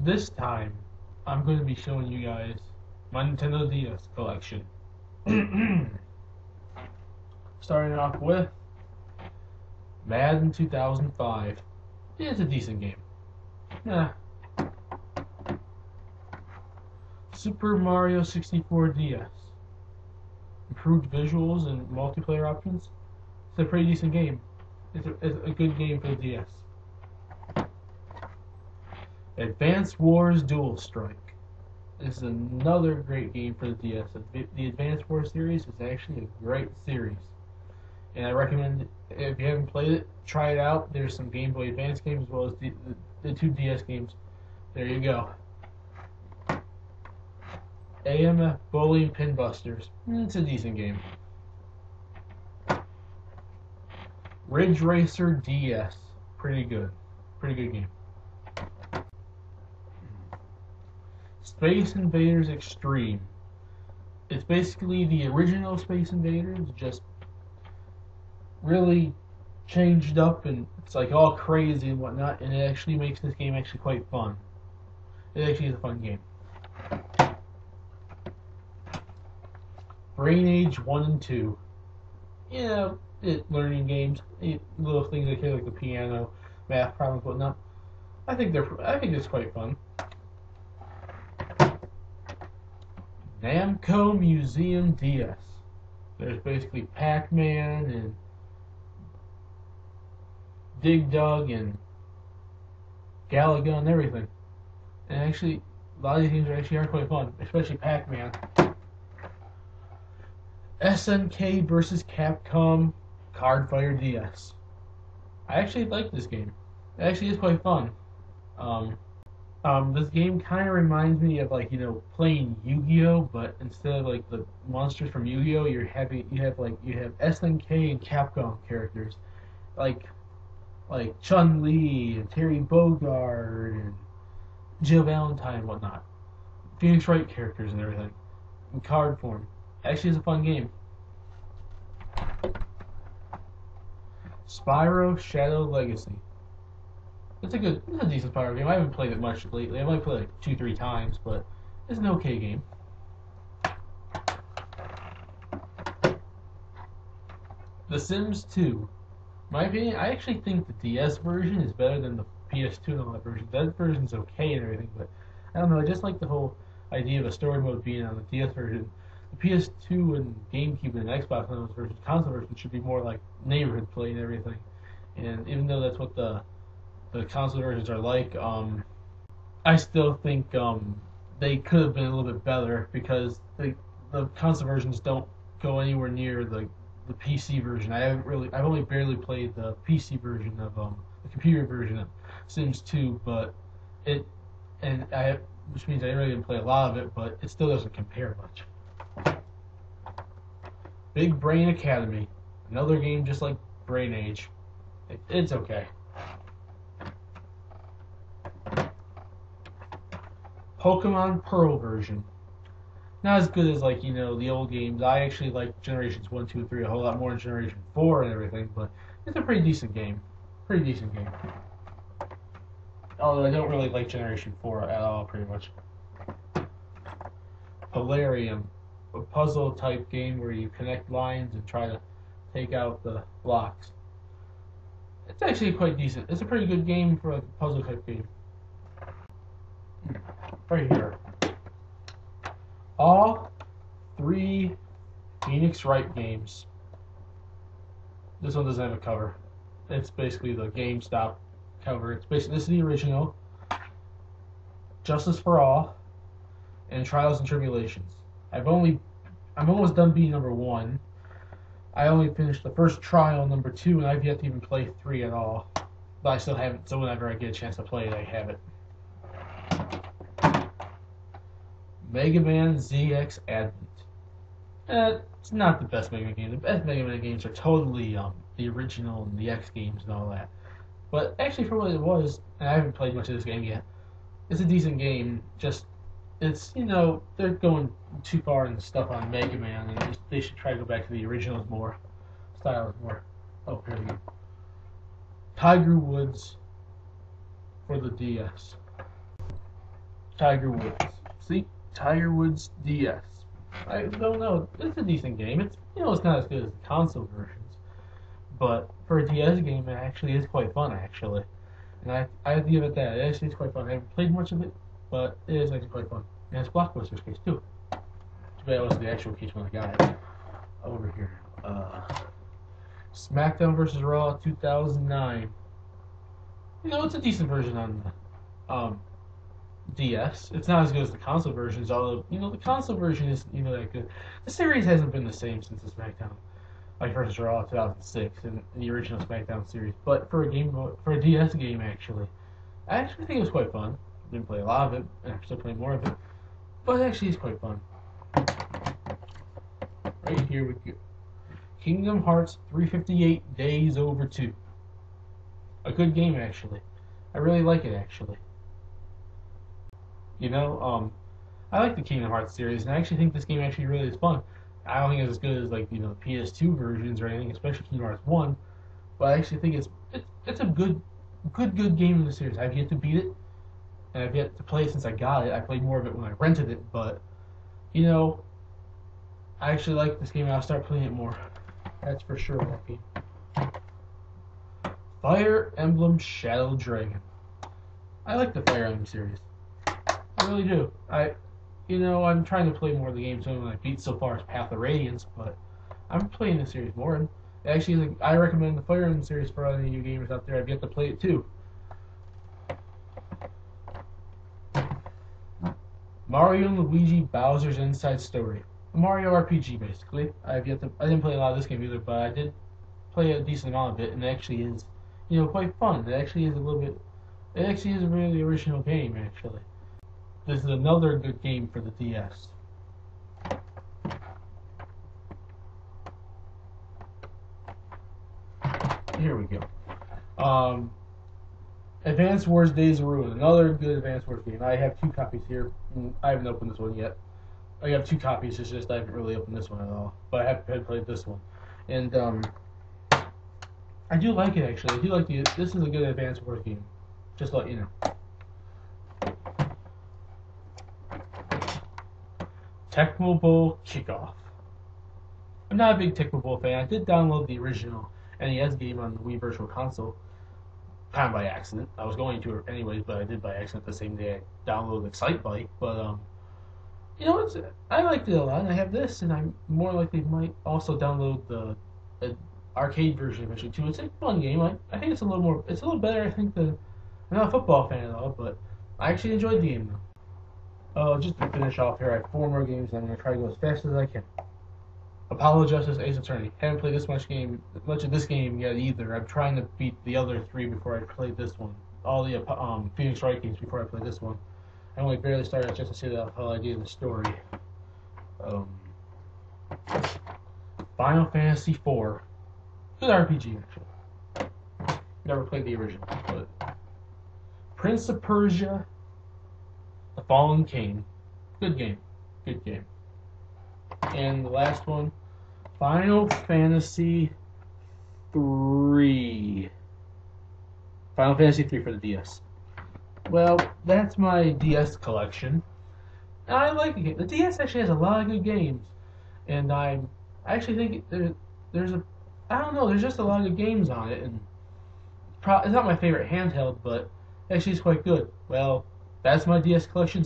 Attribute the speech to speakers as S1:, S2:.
S1: This time, I'm going to be showing you guys my Nintendo DS collection. Starting off with Madden 2005. It's a decent game. Yeah. Super Mario 64 DS. Improved visuals and multiplayer options. It's a pretty decent game. It's a good game for the DS. Advance Wars Dual Strike. This is another great game for the DS. The Advance Wars series is actually a great series. And I recommend it. If you haven't played it, try it out. There's some Game Boy Advance games as well as the two DS games. There you go. AMF Bowling Pinbusters. It's a decent game. Ridge Racer DS. Pretty good. Pretty good game. Space Invaders Extreme. It's basically the original Space Invaders, just really changed up, and it's like all crazy and whatnot, and it actually makes this game actually quite fun. It actually is a fun game. Brain Age 1 and 2. Yeah, learning games, little things like the piano, math problems, whatnot. I think it's quite fun. Amco Museum DS. There's basically Pac-Man and Dig Dug and Galaga and everything. And actually, a lot of these games are quite fun, especially Pac-Man. SNK versus Capcom Cardfire DS. I actually like this game. It actually is quite fun. This game kind of reminds me of playing Yu-Gi-Oh, but instead of like the monsters from Yu-Gi-Oh, you have SNK and Capcom characters, like Chun-Li and Terry Bogard and Jill Valentine and whatnot. Phoenix Wright characters and everything in card form. Actually, it's a fun game. Spyro Shadow Legacy. It's a decent Spyro game. I haven't played it much lately. I might play it like 2-3 times, but it's an okay game. The Sims 2. My opinion, I actually think the DS version is better than the PS2 and all that version. That version's okay and everything, but I don't know. I just like the whole idea of a story mode being on the DS version. The PS2 and GameCube and Xbox on those versions, console versions should be more like neighborhood play and everything. And even though that's what the console versions are like, I still think they could have been a little bit better because the console versions don't go anywhere near the PC version. I've only barely played the PC version of the computer version of Sims 2, but which means I really didn't play a lot of it, but it still doesn't compare much. Big Brain Academy, another game just like Brain Age. It's okay. Pokemon Pearl version. Not as good as the old games. I actually like Generations 1, 2, and 3 a whole lot more than Generation 4 and everything, but it's a pretty decent game. Although I don't really like Generation 4 at all, pretty much. Hilarium, a puzzle type game where you connect lines and try to take out the blocks. It's actually quite decent. It's a pretty good game for a puzzle type game. Right here. All 3 Phoenix Wright games. This one doesn't have a cover. It's basically the GameStop cover. This is the original. Justice for All and Trials and Tribulations. I'm almost done beating number 1. I only finished the first trial, number 2, and I've yet to even play 3 at all. But I still haven't, so whenever I get a chance to play it, I have it. Mega Man ZX Advent. It's not the best Mega Man game. The best Mega Man games are totally the original and the X games and all that. But actually, for what it was, and I haven't played much of this game yet, it's a decent game. Just, they're going too far in stuff on Mega Man, and they should try to go back to the originals more. Styles more. Oh, here we go. Tiger Woods for the DS. Tiger Woods. See, Tiger Woods DS. I don't know. It's a decent game. It's it's not as good as the console versions, but for a DS game, it actually is quite fun actually. And I have to give it that. It actually is quite fun. I haven't played much of it, but it is actually quite fun. And it's Blockbuster's case too. Too bad it wasn't the actual case when I got it. Over here. Smackdown vs. Raw 2009. It's a decent version on the DS. It's not as good as the console versions, although the console version is that good. The series hasn't been the same since the Smackdown, like vs. Raw 2006 and the original Smackdown series. But for a DS game, I actually think it was quite fun. Didn't play a lot of it, and I'm still playing more of it, but actually it's quite fun. Right here we go. Kingdom Hearts 358 Days Over 2. A good game actually. I really like it actually. I like the Kingdom Hearts series, and I actually think this game actually really is fun. I don't think it's as good as like PS2 versions or anything, especially Kingdom Hearts 1. But I actually think it's a good game in the series. I've yet to beat it, and I've yet to play it since I got it. I played more of it when I rented it, but I actually like this game, and I'll start playing it more. That's for sure. That game. Fire Emblem Shadow Dragon. I like the Fire Emblem series. I really do. I'm trying to play more of the games. Only I beat so far as Path of Radiance, but I'm playing the series more. And actually, I recommend the Fire Emblem series for any of you gamers out there. I've yet to play it too. Mario and Luigi Bowser's Inside Story. A Mario RPG, basically. I didn't play a lot of this game either, but I did play a decent amount of it, and it actually is, quite fun. It actually is it actually is a really original game, actually. This is another good game for the DS. Here we go. Advance Wars Days of Ruin. Another good Advance Wars game. I have 2 copies here. I haven't opened this one yet. I have 2 copies, it's just I haven't really opened this one at all. But I have played this one. And I do like it actually. I do like this is a good Advance Wars game. Just to let you know. Tecmo Bowl Kickoff. I'm not a big Tecmo Bowl fan. I did download the original NES game on the Wii Virtual Console, kind of by accident. I was going to it anyways, but I did by accident the same day I downloaded Excitebike. But I liked it a lot. And I have this, and I'm more likely might also download the arcade version eventually too. It's a fun game. I think it's a little better. I think I'm not a football fan at all, but I actually enjoyed the game though. Just to finish off here, I have 4 more games, and I'm going to try to go as fast as I can. Apollo Justice Ace Attorney. Haven't played this much of this game yet either. I'm trying to beat the other 3 before I play this one. All the Phoenix Wright games before I play this one. I only barely started just to see the whole idea of the story. Final Fantasy IV. Good RPG, actually. Never played the original, but Prince of Persia, The Fallen King. Good game. Good game. And the last one, Final Fantasy 3. Final Fantasy 3 for the DS. Well, that's my DS collection. And I like the game. The DS actually has a lot of good games. And I actually think there's just a lot of good games on it. And it's not my favorite handheld, but actually it's quite good. Well, that's my DS collection.